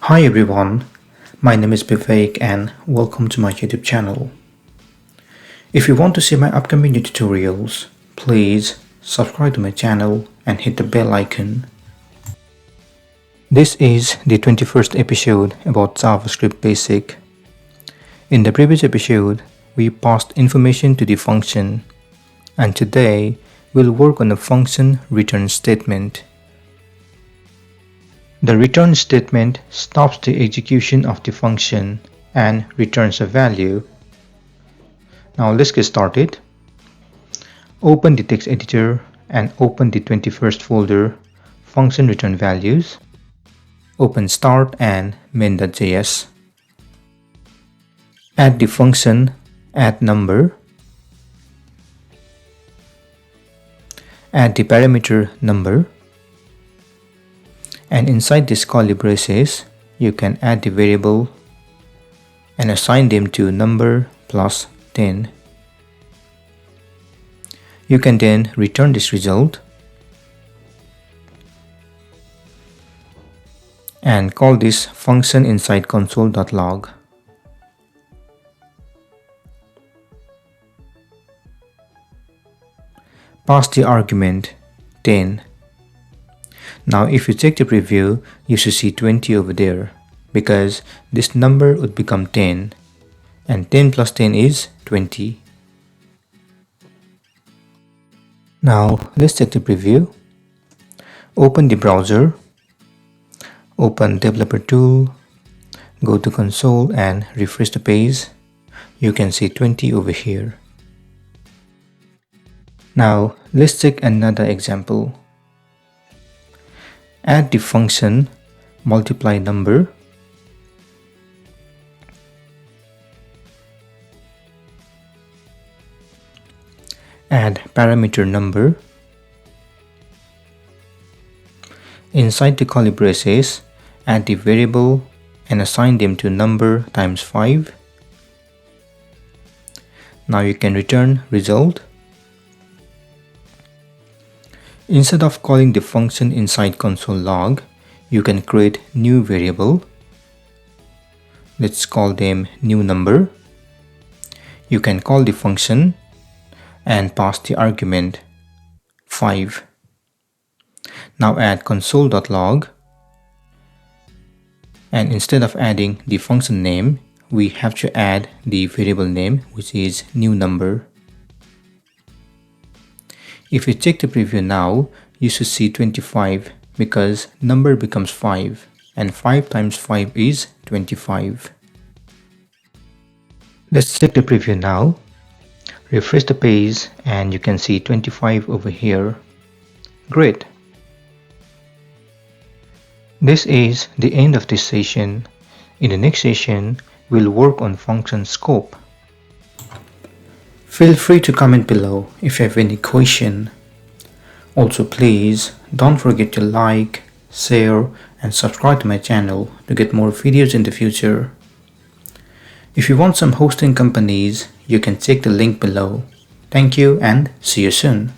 Hi everyone, my name is Vivek and welcome to my YouTube channel. If you want to see my upcoming new tutorials, please subscribe to my channel and hit the bell icon. This is the 21st episode about JavaScript Basic. In the previous episode, we passed information to the function, and today we'll work on the function return statement. The return statement stops the execution of the function and returns a value. Now let's get started. Open the text editor and open the 21st folder, function return values. Open start and main.js. Add the function add number. Add the parameter number. And inside this curly braces, you can add the variable and assign them to number plus 10. You can then return this result and call this function inside console.log. Pass the argument 10. Now if you check the preview, you should see 20 over there because this number would become 10 and 10 plus 10 is 20. Now let's check the preview. Open the browser, open developer tool, go to console and refresh the page. You can see 20 over here. Now let's check another example. Add the function multiply number. Add parameter number. Inside the curly braces, add the variable and assign them to number times 5. Now you can return result. Instead of calling the function inside console log, you can create new variable. Let's call them new number. You can call the function and pass the argument 5. Now add console.log, and instead of adding the function name, we have to add the variable name, which is new number. If you check the preview now, you should see 25 because number becomes 5 and 5 times 5 is 25. Let's check the preview now. Refresh the page and you can see 25 over here. Great. This is the end of this session. In the next session, we'll work on function scope. Feel free to comment below if you have any question. Also please don't forget to like, share and subscribe to my channel to get more videos in the future. If you want some hosting companies, you can check the link below. Thank you and see you soon.